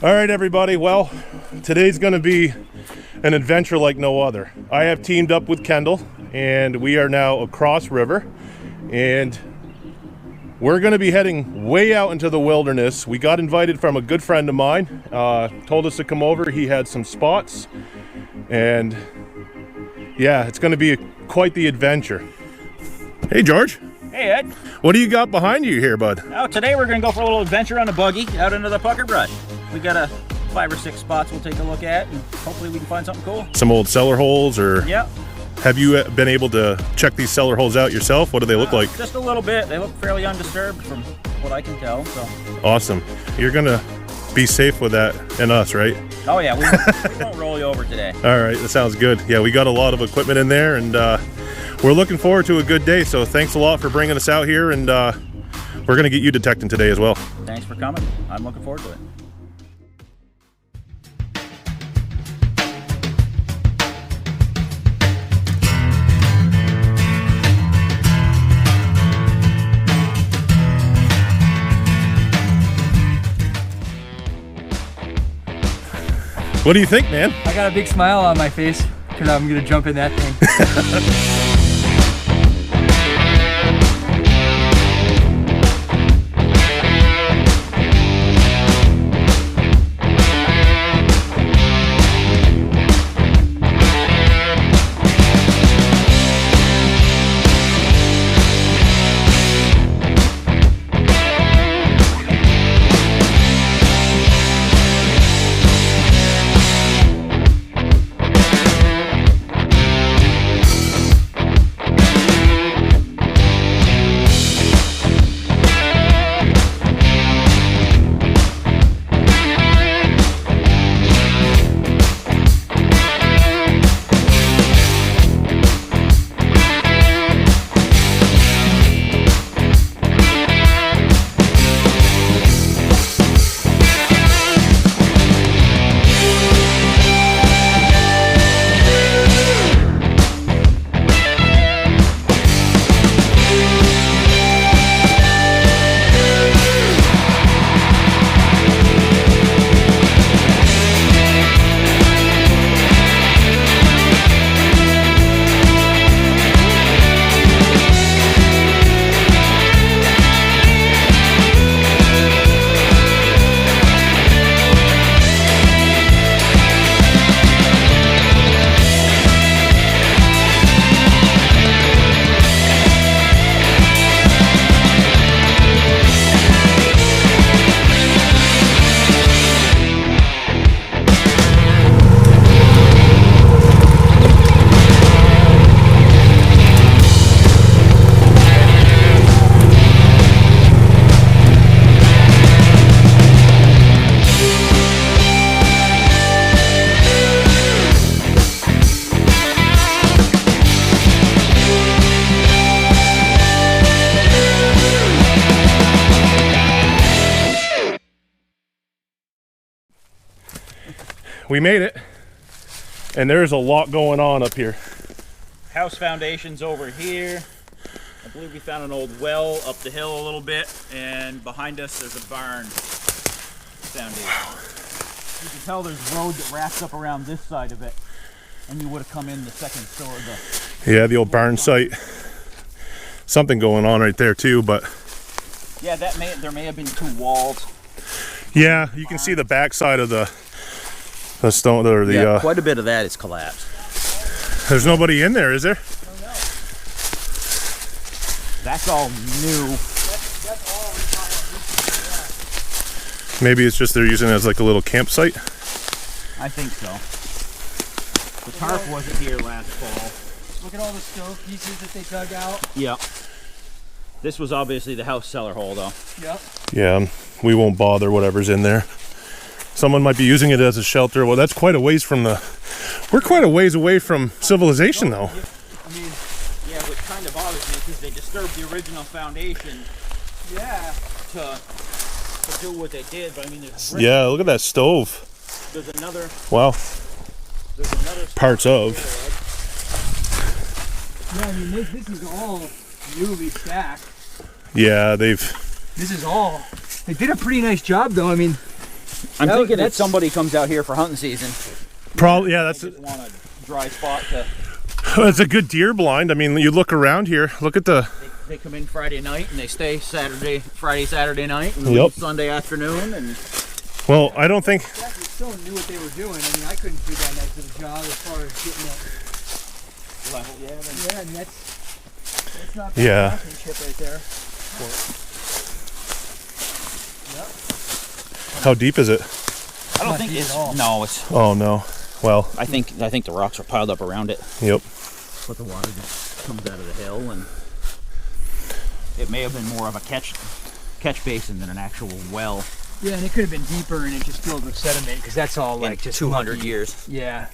All right, everybody. Well, today's going to be an adventure like no other. I have teamed up with Kendall, and we are now across river, and we're going to be heading way out into the wilderness. We got invited from a good friend of mine, told us to come over. He had some spots, and yeah, it's going to be quite the adventure. Hey, George. Hey, Ed. What do you got behind you here, bud? Now, today we're going to go for a little adventure on a buggy out into the pucker brush. We got 5 or 6 spots we'll take a look at, and hopefully we can find something cool. Some old cellar holes, or? Yeah. Have you been able to check these cellar holes out yourself? What do they look like? Just a little bit. They look fairly undisturbed from what I can tell. So. Awesome. You're going to be safe with that and us, right? Oh, yeah. We won't roll you over today. All right. That sounds good. Yeah, we got a lot of equipment in there, and we're looking forward to a good day. So thanks a lot for bringing us out here, and we're going to get you detecting today as well. Thanks for coming. I'm looking forward to it. What do you think, man? I got a big smile on my face because I'm gonna jump in that thing. We made it, and there's a lot going on up here. House foundation's over here. I believe we found an old well up the hill a little bit, and behind us there's a barn foundation. You can tell there's road that wraps up around this side of it, and you would have come in the second store of the... Yeah, the old barn site. Something going on right there too, but... Yeah, there may have been 2 walls. Yeah, you can see the back side of the stone, or the... Yeah, quite a bit of that is collapsed. There's nobody in there, is there? That's all new. That's all retired. Maybe it's just they're using it as like a little campsite. I think so. The tarp wasn't here last fall. Look at all the stove pieces that they dug out. Yep. This was obviously the house cellar hole, though. Yep. Yeah, we won't bother whatever's in there. Someone might be using it as a shelter. Well, that's quite a ways from the... We're quite a ways away from civilization, though. I mean, yeah, what kind of bothers me is they disturbed the original foundation. Yeah. To do what they did, but I mean, there's... Yeah, look at that stove. There's another... Wow. There's another... Parts of. Yeah, I mean, this is all newly stacked. Yeah, they've... This is all... They did a pretty nice job, though. I mean, I'm thinking that somebody comes out here for hunting season. Probably, yeah. That's just want a dry spot to. It's a good deer blind. I mean, you look around here. Look at the. They come in Friday night and they stay Friday, Saturday night, and Yep. Sunday afternoon. And well, I don't think. Exactly, someone knew what they were doing. I mean, I couldn't do that night for the job as far as getting that level. Yeah. Yeah, and that's not bad Yeah. craftsmanship right there. How deep is it? I don't think it's no. It's. Oh no. Well. I think the rocks are piled up around it. Yep. But the water just comes out of the hill, and it may have been more of a catch basin than an actual well. Yeah, and it could have been deeper and it just filled with sediment because that's all like just 200 mucky. years. Yeah.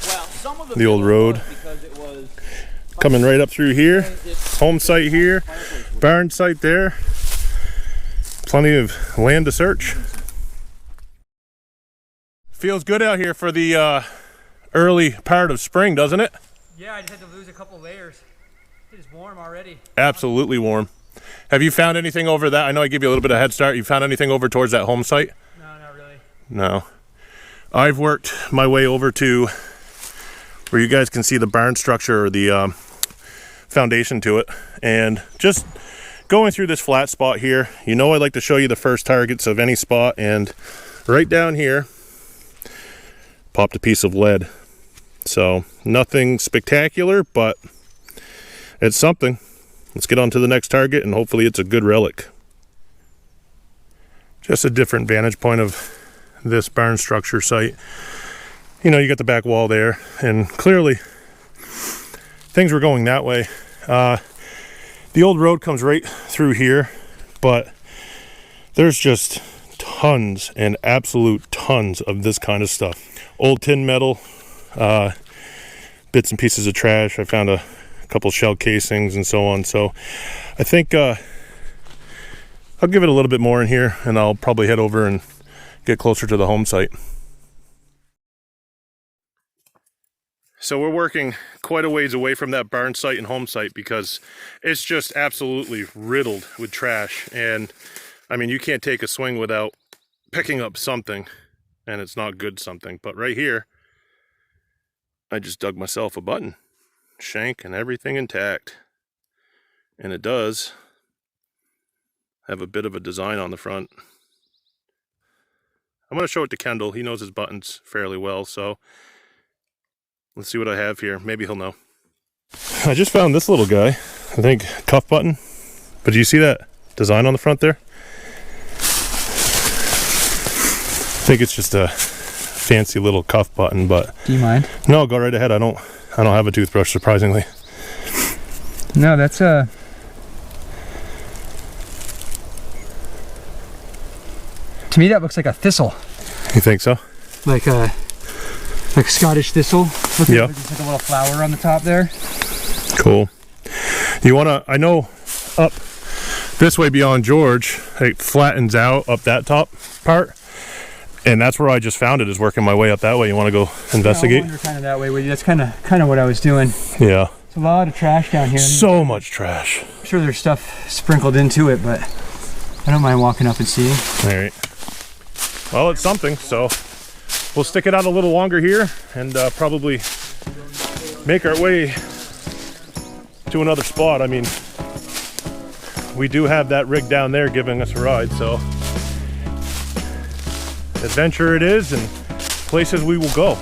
Well, some of The old road. because it was Coming right up through here. Home site here. Barn site there. Plenty of land to search. Feels good out here for the early part of spring, doesn't it? Yeah, I just had to lose a couple layers. It is warm already. Absolutely warm. Have you found anything over that? I know I gave you a little bit of head start. You found anything over towards that home site? No, not really. No. I've worked my way over to where you guys can see the barn structure or the foundation to it. And just going through this flat spot here, you know I like to show you the first targets of any spot. And right down here, popped a piece of lead. So nothing spectacular, but it's something. Let's get on to the next target and hopefully it's a good relic. Just a different vantage point of this barn structure site. You know, you got the back wall there and clearly things were going that way. The old road comes right through here, but there's just tons and absolute tons of this kind of stuff. Old tin metal, bits and pieces of trash. I found a couple shell casings and so on. So I think I'll give it a little bit more in here and I'll probably head over and get closer to the home site. So we're working quite a ways away from that barn site and home site because it's just absolutely riddled with trash. And I mean, you can't take a swing without picking up something, and it's not good something. But right here, I just dug myself a button, shank and everything intact. And it does have a bit of a design on the front. I'm going to show it to Kendall. He knows his buttons fairly well, so let's see what I have here. Maybe he'll know. I just found this little guy. I think cuff button. But do you see that design on the front there? I think it's just a fancy little cuff button, but Do you mind? no, go right ahead. I don't have a toothbrush, surprisingly. No, that's to me that looks like a thistle. You think so? Like Scottish thistle. Look Yeah. at just like a little flower on the top there. Cool. You wanna, I know up this way beyond George, it flattens out up that top part. And that's where I just found it, is working my way up that way. You wanna go investigate? I wonder kind of that way with you. That's kind of what I was doing. Yeah. There's a lot of trash down here. So much trash. I'm sure there's stuff sprinkled into it, but I don't mind walking up and seeing. All right. Well, it's something, so we'll stick it out a little longer here and probably make our way to another spot. I mean, we do have that rig down there giving us a ride, so adventure it is and places we will go.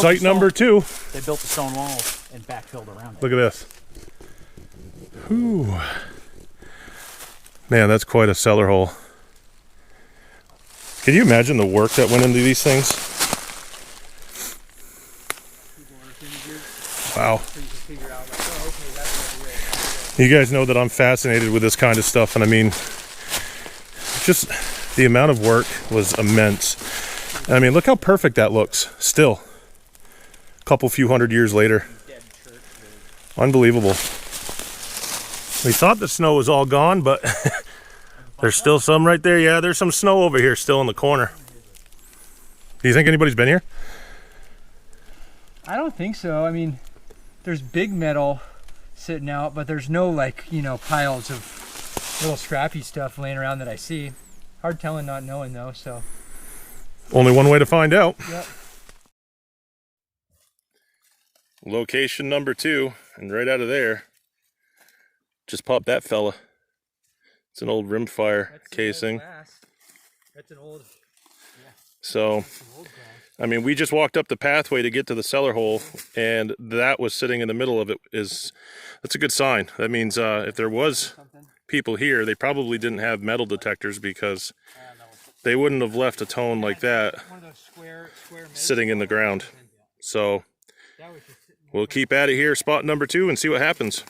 Site number 2. They built the stone wall and backfilled around it. Look at this. Ooh. Man, that's quite a cellar hole. Can you imagine the work that went into these things? Wow. You guys know that I'm fascinated with this kind of stuff, and I mean, just the amount of work was immense. I mean, look how perfect that looks still. A couple few hundred years later. Unbelievable. We thought the snow was all gone, but there's still some right there. Yeah, there's some snow over here still in the corner. Do you think anybody's been here? I don't think so. I mean, there's big metal sitting out, but there's no, like, you know, piles of little scrappy stuff laying around that I see. Hard telling, not knowing though, so. Only one way to find out. Yep. Location number 2, and right out of there, just popped that fella. It's an old rimfire casing. That's an old. Yeah. So, I mean, we just walked up the pathway to get to the cellar hole, and that was sitting in the middle of it. That's a good sign. That means if there was people here, they probably didn't have metal detectors, because they wouldn't have left a tone like that sitting in the ground. So we'll keep at it here, spot number 2, and see what happens.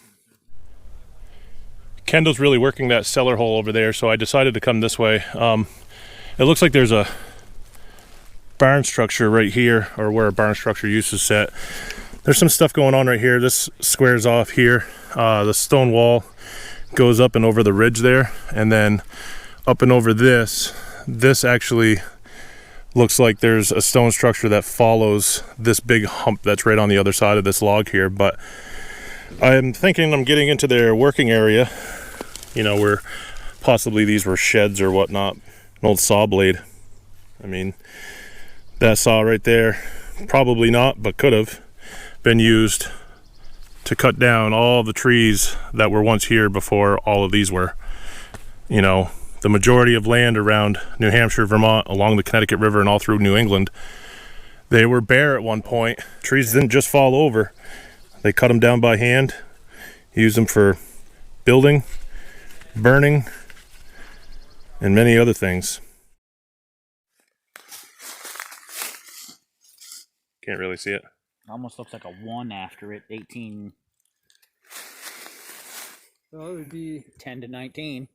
Kendall's really working that cellar hole over there, so I decided to come this way. It looks like there's a barn structure right here, or where a barn structure used to sit. There's some stuff going on right here. This squares off here. The stone wall goes up and over the ridge there, and then up and over this. This actually looks like there's a stone structure that follows this big hump that's right on the other side of this log here. But I'm thinking I'm getting into their working area, you know, where possibly these were sheds or whatnot. An old saw blade. I mean, that saw right there, probably not, but could have been used to cut down all the trees that were once here before all of these were. You know, the majority of land around New Hampshire, Vermont, along the Connecticut River, and all through New England, they were bare at one point. Trees didn't just fall over. They cut them down by hand, used them for building, burning, and many other things. Can't really see it. Almost looks like a 1 after it. 18. So it would be 10 to 19.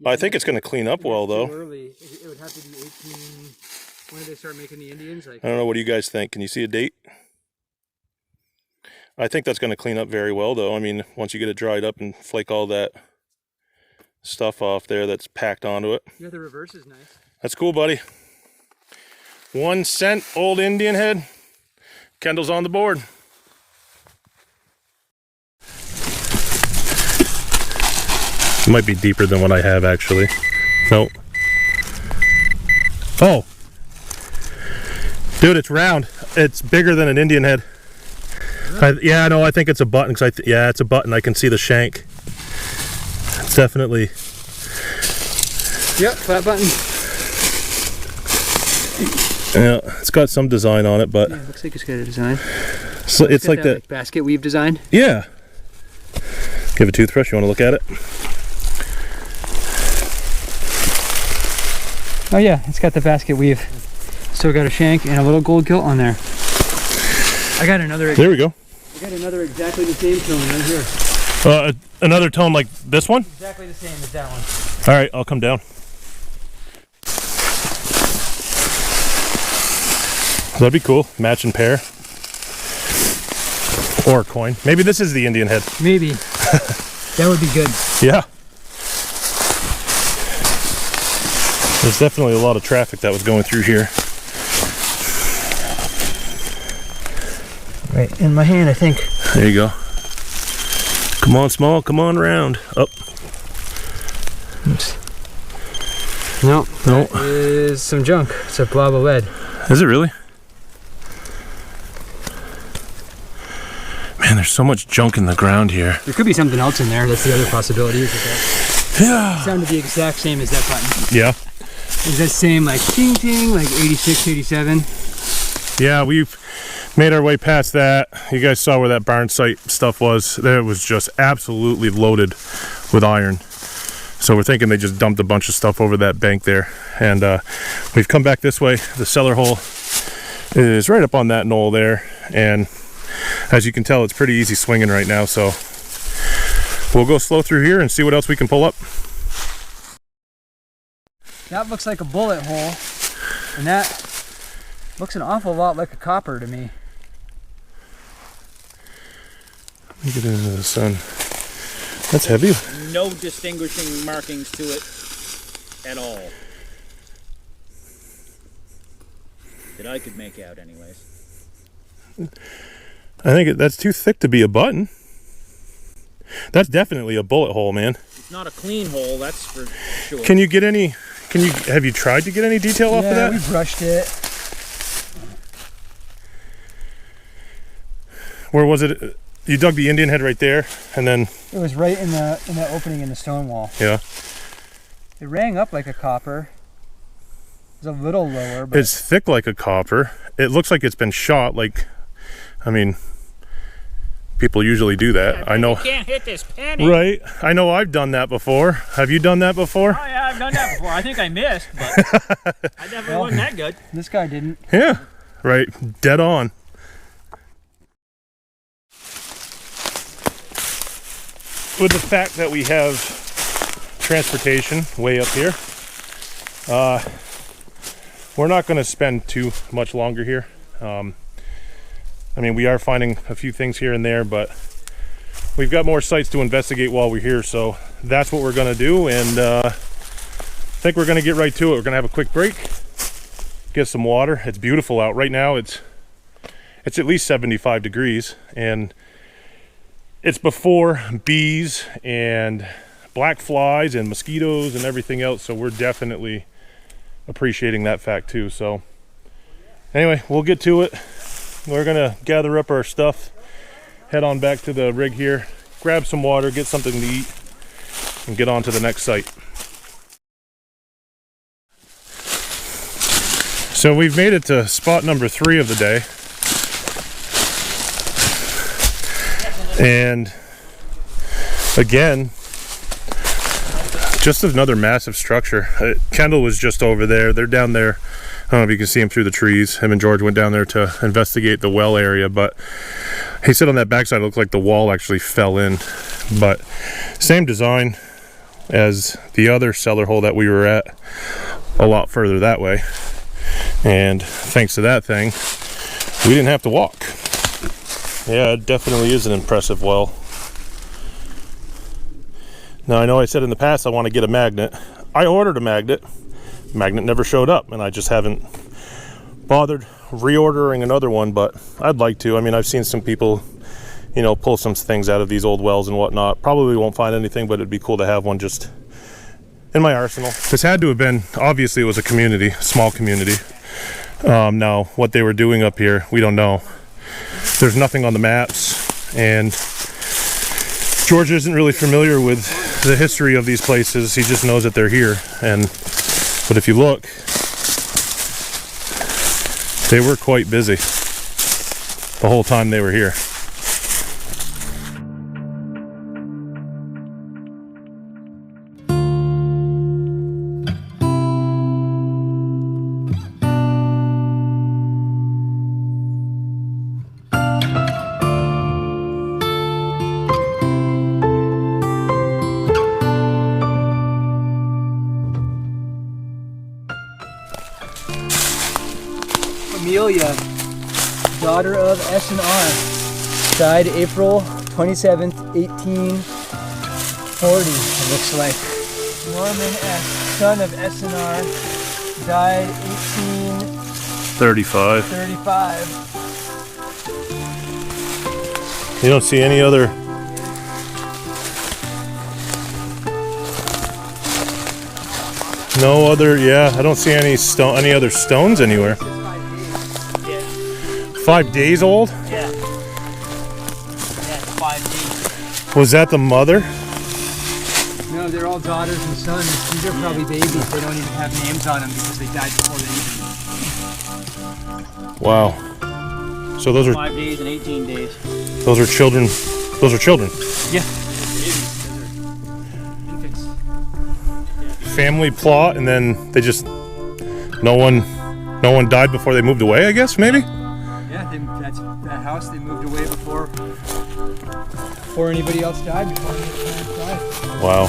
I think it's going to clean up well, though. Early. It would have to be 18. When did they start making the Indians? Like, I don't know. What do you guys think? Can you see a date? I think that's going to clean up very well, though. I mean, once you get it dried up and flake all that stuff off there that's packed onto it. yeah, the reverse is nice. That's cool, buddy. 1 cent old Indian head. Kendall's on the board. It might be deeper than what I have, actually. Nope. Oh. Dude, it's round. It's bigger than an Indian head. Yeah, no, I think it's a button. Yeah, it's a button. I can see the shank. It's definitely. Yep, flat button. Yeah, it's got some design on it, but. Yeah, looks like it's got a design. So it's like that like basket weave design. Yeah. Give a toothbrush. You want to look at it? Oh yeah, it's got the basket weave. Still got a shank and a little gold gilt on there. I got another. There we go. I got another exactly the same tone right here. Another tone like this one? Exactly the same as that one. All right, I'll come down. That'd be cool. Matching pair. Or a coin. Maybe this is the Indian head. Maybe. That would be good. Yeah. There's definitely a lot of traffic that was going through here. Right in my hand, I think. There you go. Come on, small. Come on, round. Up. Oops. No, No. that is some junk. It's a blob of lead. Is it really? Man, there's so much junk in the ground here. There could be something else in there. That's the other possibility. Is that Yeah. sounded the exact same as that button. Yeah. Is that same like ting ting, like 86, 87? Yeah, we've made our way past that. You guys saw where that barn site stuff was. There was just absolutely loaded with iron. So we're thinking they just dumped a bunch of stuff over that bank there. And we've come back this way. The cellar hole is right up on that knoll there. And as you can tell, it's pretty easy swinging right now. So we'll go slow through here and see what else we can pull up. That looks like a bullet hole. And that looks an awful lot like a copper to me. Let me get into the sun. That's heavy. No distinguishing markings to it at all. That I could make out anyways. I think that's too thick to be a button. That's definitely a bullet hole, man. It's not a clean hole, that's for sure. Can you get any, have you tried to get any detail off of that? Yeah, we brushed it. Where was it? You dug the Indian head right there, and then... It was right in the opening in the stone wall. Yeah. It rang up like a copper. It was a little lower, but... It's thick like a copper. It looks like it's been shot, like... I mean... People usually do that. Yeah, I know... You can't hit this penny. Right. I know I've done that before. Have you done that before? Oh yeah, I've done that before. I think I missed, but I definitely wasn't that good. This guy didn't. Yeah. Right. Dead on. With the fact that we have transportation way up here, we're not going to spend too much longer here. I mean, we are finding a few things here and there, but we've got more sites to investigate while we're here, so that's what we're going to do. And I think we're going to get right to it. We're going to have a quick break, get some water. It's beautiful out right now. It's at least 75 degrees, and it's before bees and black flies and mosquitoes and everything else, so we're definitely appreciating that fact too. So anyway, we'll get to it. We're gonna gather up our stuff, head on back to the rig here, grab some water, get something to eat, and get on to the next site. So we've made it to spot number 3 of the day. And again, just another massive structure. Kendall was just over there. They're down there. I don't know if you can see him through the trees. Him and George went down there to investigate the well area, but he said on that backside it looked like the wall actually fell in. But same design as the other cellar hole that we were at, a lot further that way. And thanks to that thing, we didn't have to walk. Yeah, it definitely is an impressive well. Now, I know I said in the past I want to get a magnet. I ordered a magnet. Magnet never showed up, and I just haven't bothered reordering another one, but I'd like to. I mean, I've seen some people, you know, pull some things out of these old wells and whatnot. Probably won't find anything, but it'd be cool to have one just in my arsenal. This had to have been, obviously it was a community, small community. Now, what they were doing up here, we don't know. There's nothing on the maps, and George isn't really familiar with the history of these places. He just knows that they're here. But if you look, they were quite busy the whole time they were here. Amelia, daughter of S&R, died April 27th, 1840, it looks like. Norman S., son of S&R, died 35. 1835. You don't see any other... No other, yeah, I don't see any other stones anywhere. 5 days old? Yeah. Yeah, 5 days. Was that the mother? No, they're all daughters and sons. These are probably babies. They don't even have names on them because they died before they even... Wow. So those are 5 days and 18 days. those are children. Those are children. Yeah. Family plot, and then they just no one died before they moved away. I guess maybe. Yeah, that's that house. They moved away before anybody else died. Before anybody else died. Wow.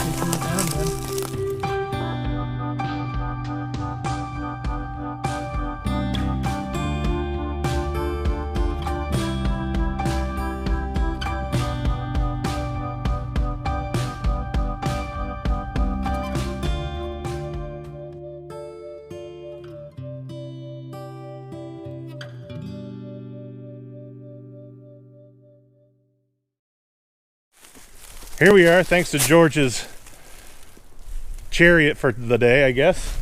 Here we are, thanks to George's chariot for the day, I guess.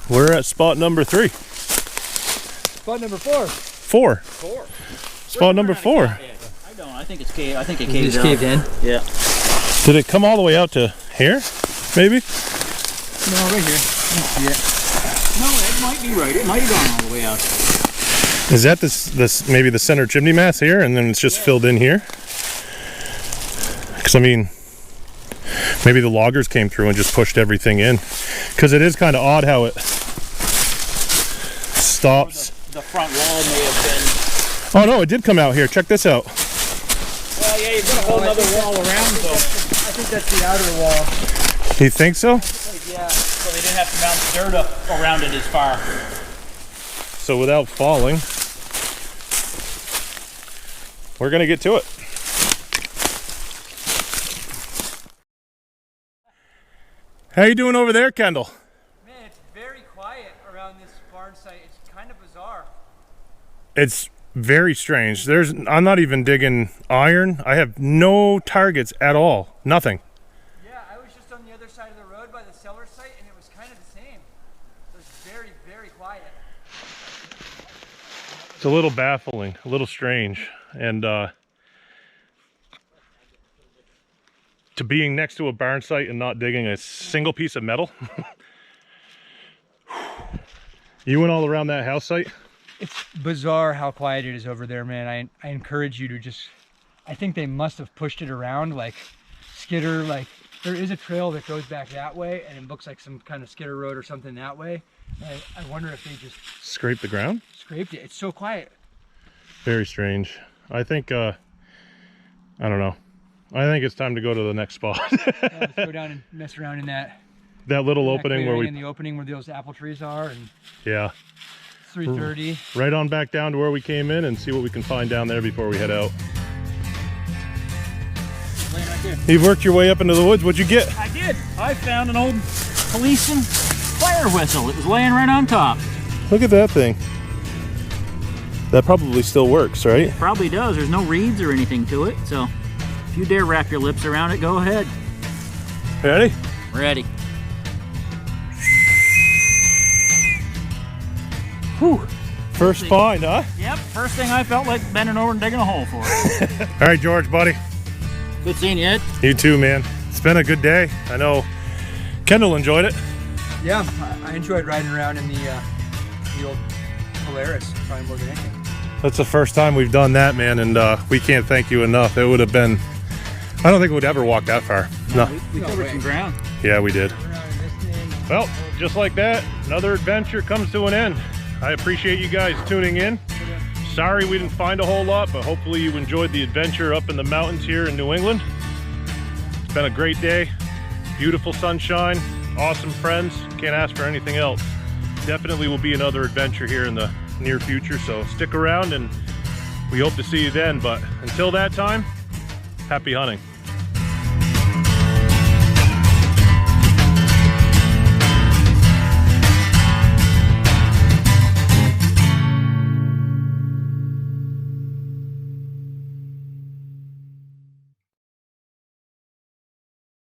We're at spot number 3. Spot number 4. 4. Spot number 4. I don't. I think it's caved. I think it It's caved in. Yeah. Did it come all the way out to here? Maybe? No, right here. I see it. No, it might be right. It might have gone all the way out. Is that this maybe the center chimney mast here, and then it's just filled in here? Because I mean, maybe the loggers came through and just pushed everything in. Because it is kind of odd how it stops. The front wall may have been. Oh no, it did come out here. Check this out. Well, yeah, you've got a whole other wall around, though. I think that's the outer wall. Do you think so? Yeah. So they didn't have to mount dirt up around it as far. So without falling, we're gonna get to it. How you doing over there, Kendall? Man, it's very quiet around this barn site. It's kind of bizarre. It's very strange. I'm not even digging iron. I have no targets at all. Nothing. Yeah, I was just on the other side of the road by the cellar site, and it was kind of the same. It was very, very quiet. It's a little baffling, a little strange, and to being next to a barn site and not digging a single piece of metal. You went all around that house site? It's bizarre how quiet it is over there, man. I encourage you to just, I think they must have pushed it around, like skidder, like there is a trail that goes back that way, and it looks like some kind of skidder road or something that way. I wonder if they just Scraped the ground? scraped it. It's so quiet. Very strange. I think, I don't know. I think it's time to go to the next spot. Let's go down and mess around in that Little that opening where clearing in the opening where those apple trees are, and yeah. it's 3:30. Right on back down to where we came in and see what we can find down there before we head out. Laying right there. You've worked your way up into the woods. What'd you get? I did. I found an old police and fire whistle. It was laying right on top. Look at that thing. That probably still works, right? Probably does. There's no reeds or anything to it, so if you dare wrap your lips around it, go ahead. Ready? Ready. Whew. First find, huh? Yep. First thing I felt like bending over and digging a hole for it. All right, George, buddy. Good seeing you, Ed. You too, man. It's been a good day. I know Kendall enjoyed it. Yeah, I enjoyed riding around in the old Polaris, probably more than anything. That's the first time we've done that, man, and we can't thank you enough. It would have been, I don't think we'd ever walk that far. No. We covered some ground. Yeah, we did. Around in this thing. Well, just like that, another adventure comes to an end. I appreciate you guys tuning in. Sorry we didn't find a whole lot, but hopefully you enjoyed the adventure up in the mountains here in New England. It's been a great day. Beautiful sunshine, awesome friends. Can't ask for anything else. Definitely will be another adventure here in the near future, so stick around and we hope to see you then. But until that time, happy hunting.